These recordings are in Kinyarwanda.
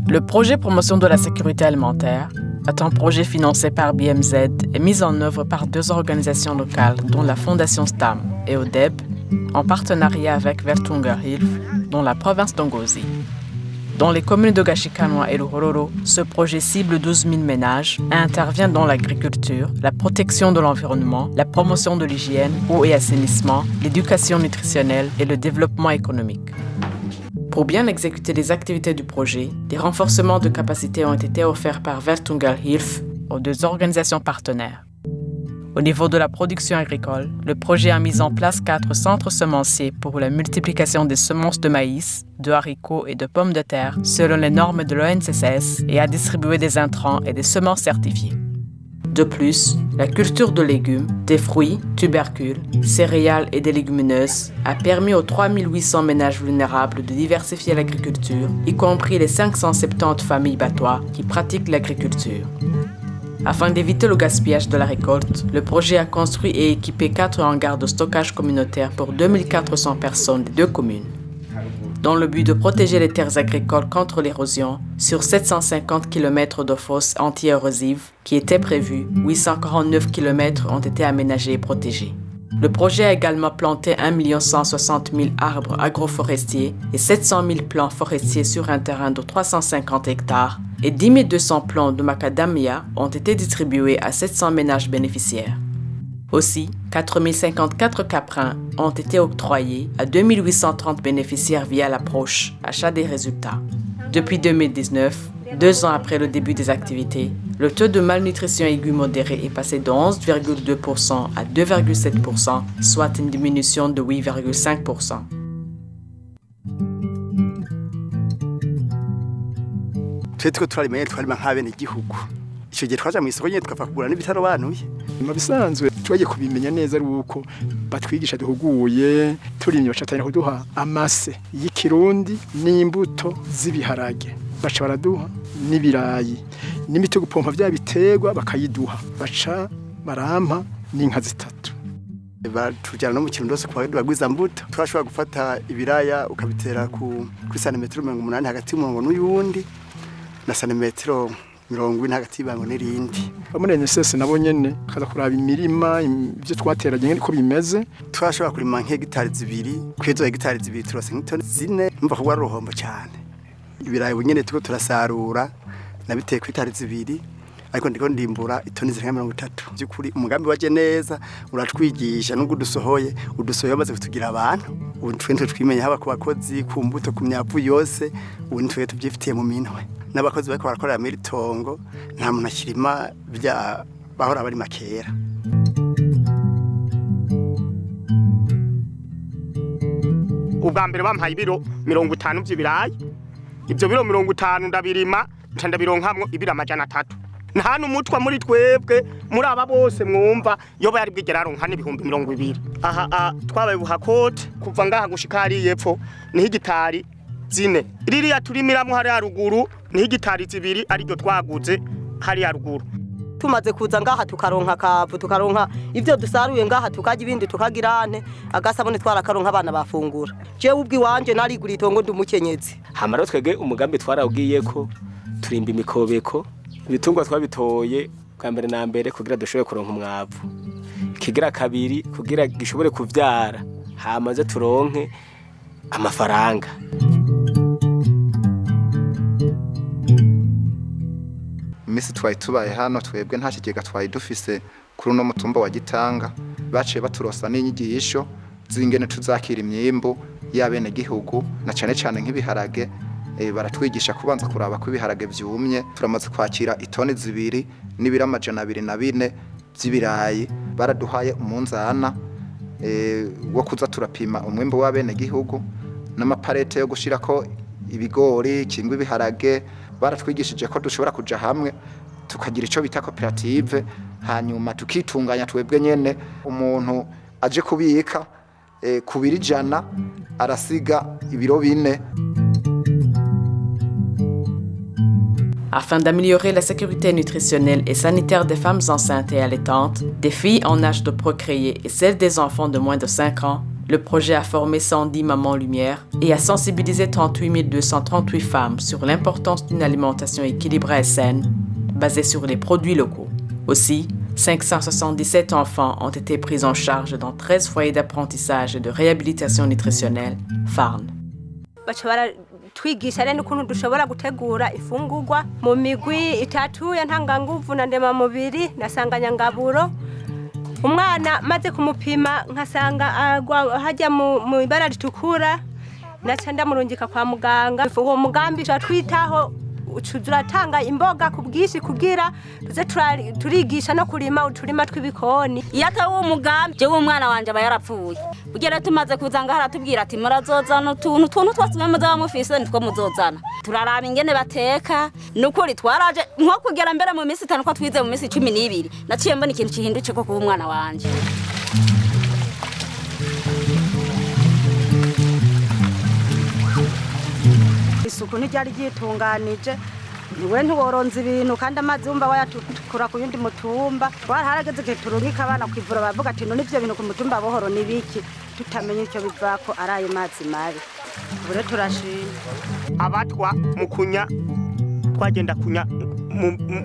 Le projet Promotion de la sécurité alimentaire est un projet financé par BMZ et mis en œuvre par 2 organisations locales, dont la Fondation STAM et ODEB, en partenariat avec Vertungerhilfe, dans la province d'Ongozi. Dans les communes de Gashikanwa et Ruhororo, ce projet cible 12 000 ménages et intervient dans l'agriculture, la protection de l'environnement, la promotion de l'hygiène, eau et assainissement, l'éducation nutritionnelle et le développement économique. Pour bien exécuter les activités du projet, des renforcements de capacités ont été offerts par Vertungerhilfe aux 2 organisations partenaires. Au niveau de la production agricole, le projet a mis en place 4 centres semenciers pour la multiplication des semences de maïs, de haricots et de pommes de terre selon les normes de l'ONCCS et a distribué des intrants et des semences certifiées. De plus, la culture de légumes, des fruits, tubercules, céréales et des légumineuses a permis aux 3 800 ménages vulnérables de diversifier l'agriculture, y compris les 570 familles batois qui pratiquent l'agriculture. Afin d'éviter le gaspillage de la récolte, le projet a construit et équipé 4 hangars de stockage communautaire pour 2400 personnes des 2 communes. Dans le but de protéger les terres agricoles contre l'érosion, sur 750 km de fosses anti-érosives qui étaient prévues, 849 km ont été aménagés et protégés. Le projet a également planté 1 160 000 arbres agroforestiers et 700 000 plants forestiers sur un terrain de 350 hectares et 10 200 plants de macadamia ont été distribués à 700 ménages bénéficiaires. Aussi, 4 054 caprins ont été octroyés à 2 830 bénéficiaires via l'approche achat des résultats. Depuis 2019, 2 ans après le début des activités, le taux de malnutrition aiguë modérée est passé de 11,2% à 2,7%, soit une diminution de 8,5%. Twe twarima nk'abenegihugu icyo gihe twaja mu isoko nyine tukava kugura n'ibitarobanuye mu bisanzwe twagiye kubimenya neza ari uko batwigisha duhuguye turimye bacatanya kuduha amase y'ikirundi n'imbuto z'ibiharage baca baraduha n'ibirayi n'imiti yo gupompa vya biterwa bakayiduha baca barampa n'inka 3 batujyana no mu Kirundo se kwa bagwiza mbuto twashobora gufata ibiraya ukabitera kuri santimetero 80 hagati y'umurongo n'uyundi na santimetero 40 hagati y'bango n'irindi. Bamunenye sese nabo nyene kaza kuraba imirima ibyo twateranye nyene ko bimeze twashobora kurima nk'hegitari 2 kwezo hegitari 2 turose nk'itoni 4 numva ko waruhombo cyane ibirayi bunyene tuko turasarura nabiteye ku itari 2 ariko ndiko ndimbura itoni 30 byukuri umugambi waje neza uratwigisha nubwo udusohoye bamaze kutugira abantu ubu twente twimenya haba ku bakozi ku mbuto ku myavu yose ubu twe tubyifitiye mu minwe n'abakozi bariko barakorera muri tongo nta muntu akirima bya bahora bari makera. Ubwa mbere bampaye ibiro 50 by'ibirayi ibyo biro 50 ndabirima ncandabironkamwo ibiro 300 nta numutwa muri twebwe muri aba bose mwumva yoba yari bwigera aronka n'ibihumbi 200 aha twabaye buhakote kuva ngaha gushika hari yepfo ni hegitari 4 ririya turimiramwo hari haruguru ni hegitari 2 ari ryo twaguze hari haruguru tumaze kuza ngaha tukaronka kavu tukaronka ivyo dusaruye ngaha tukaje ibindi tukagirane agasabone twarakaronka abana bafungura jewe ubwi wanje narigura itongo ndumukenyezi hamara twege umugambi twarawugiye ko turimba imikobeko ibitungwa twabitoye bwa mbere na mbere kugira dushobore kuronka umwavu kigira kabiri kugira gishobore kuvyara hamaze turonke amafaranga. Misi twaye tubaye hano twebwe nta kigega twaye dufise kuri uno mutumba wa Gitanga baciye baturosa n'inyigisho zingene tuzakira imyimbo y'abene gihugu na cane cane nk'ibiharage baratwigisha kubanza kuraba ko ibiharage byumye turamaze kwakira itoni 2 n'ibira 204 by'ibirayi baraduhaye umunzana wo kuza turapima umwimbo w'abene gihugu n'amaparete yo gushirako ibigori kingwa ibiharage baratwigishije ko dushobora kuja hamwe tukagira ico bita koperative hanyuma tukitunganya twebwe nyene umuntu aje kubika kubira 100 arasiga ibiro 4. Afin d'améliorer la sécurité nutritionnelle et sanitaire des femmes enceintes et allaitantes, des filles en âge de procréer et celles des enfants de moins de 5 ans, Le projet a formé 110 mamans lumière et a sensibilisé 38 238 femmes sur l'importance d'une alimentation équilibrée et saine, basée sur les produits locaux. Aussi, 577 enfants ont été pris en charge dans 13 foyers d'apprentissage et de réhabilitation nutritionnelle, FARN. twigisha rero ukuntu dushobora gutegura ifungurwa mu migwi itatu ya ntanganguvu na ndemamubiri na sanganyangaburo. Umwana maze kumupima nkasanga hajya mu ibara ritukura naca ndamurungika kwa muganga. Uwo mugambi twitaho turatanga imboga ku bwinshi kugira tuze turigisha no kurima uturima tw'ibikoni. Iyo atari umugambi jewe umwana wanje aba yarapfuye. Kugera tumaze kuzanga haratubwira ati murazozana utuntu twose muzaba mufise nitwo muzozana. Turaraba ingene bateka nukuri twaraje nko kugera mbere mu minsi 5 ko twize mu minsi 12 naciye mbona ikintu kihinduke ko kuba umwana wanje. Isuku ntiryari ryitunganije niwe ntiworonza ibintu kandi amazi wumva wayatukura ku yundi mutumba harageze igihe turungika abana kwivura bavuga ati none ivyo bintu ku mutumba bohoro nibiki tutamenye icyo bivako ari ayo mazi mabi. Bure turashima abatwa mu kunya twagenda kunya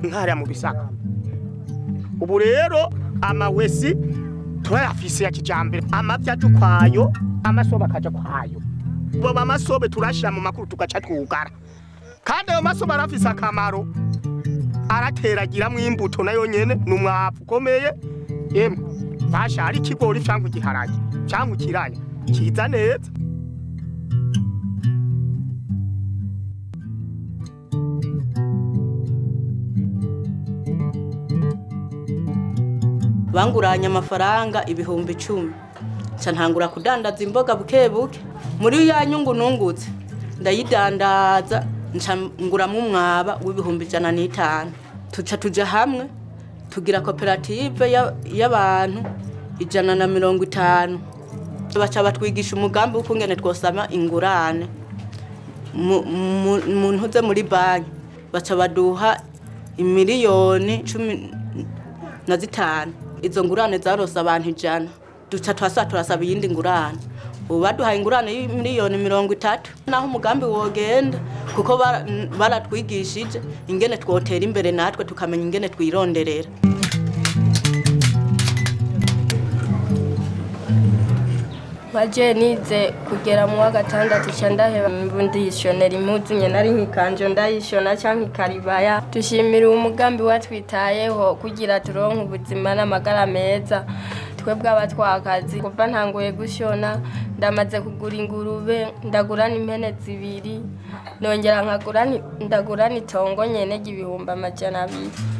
nkara mu bisaka. Ubu rero amawesi turayafise ya kijambere amavyaje kwayo amasoba akaja kwayo. Baba masobe turashira mu makuru tugaca twugara. Kandi ayo masobe arafise akamaro. Arateragira mu imbuto nayo nyene numwavu komeye. Basha ari kigori cyangwa igiharage cyangwa ikiraya kiza neza. Banguranya amafaranga ibihumbi 10. Ntangura kudandaza imboga bukebuke. Muri ya nyungu nungutse ndayidandaza ncanguramo umwaba w'ibihumbi 105. Tuja hamwe tugira koperative y'abantu 150. Baca batwigisha umugambi ukungene twosama ingurane mu ntuze muri banki. Baca baduha imiliyoni 15. Izo ngurane zarosa abantu 100. Duca turasaba iyindi ngurane. Ubu baduhaye ingurane y'imiliyoni 30 naho umugambi wogenda kuko baratwigishije ingene twotera imbere natwe tukamenya ingene twironderera. Waje nize kugera mu wa gatandatu cyandaheba mbundishonera impuzu nye nari nkikanje ndayishona cyangwa ikaribaya. Dushimira umugambi watwitayeho kugira turonke ubuzima n'amagara meza. Twebwe abatwakazi kuva ntanguye gushona ndamaze kugura ingurube ndagura n'impene 2 nongera ndagura n'itongo nyene gibihumba 200.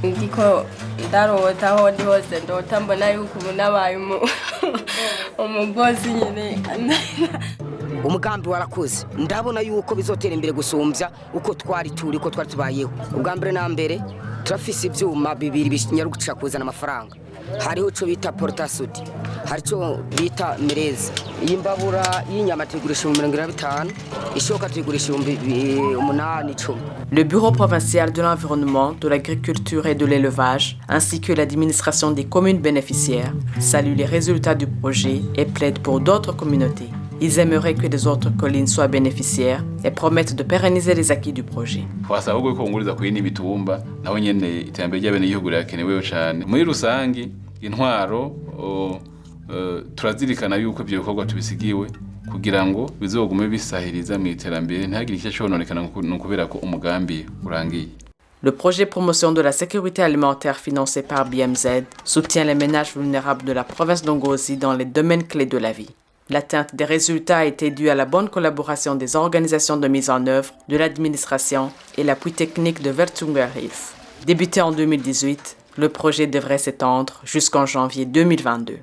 Ndiko ndarota ho ndi hose ndota mbona yuko ubunabaye umubozi nyene. Umugambi warakuze ndabona yuko bizotera imbere gusumbya uko twari tubayeho. Ubwa mbere na mbere turafise ibyuma 2 bishinyaruka kuzana amafaranga. Hariho cyo bita portasudi, hari cyo bita mirezi. Imbabura y'inyama tuyigurisha 50, ishoka tuyigurisha 8-10. Le Bureau provincial de l'environnement, de l'agriculture et de l'élevage, ainsi que l'administration des communes bénéficiaires, salue les résultats du projet et plaide pour d'autres communautés. Ils aimeraient que les autres collines soient bénéficiaires et promettent de pérenniser les acquis du projet. Twasaba ko konguriza kuyindi bitumba naho nyene itembere ry'abene igihugu ryakenewe cyane. Muri rusangi intwaro turazirikana yuko ibyo bikorwa tubisigiwe kugira ngo bizogume bisahiriza mu iterambere ntihagire icyo cyononekana n'ukubera ko umugambi urangiye. Le projet promotion de la sécurité alimentaire financé par BMZ soutient les ménages vulnérables de la province d'Ongozi dans les domaines clés de la vie. L'atteinte des résultats a été due à la bonne collaboration des organisations de mise en œuvre, de l'administration et l'appui technique de Vertungerhilfe. Débuté en 2018, le projet devrait s'étendre jusqu'en janvier 2022.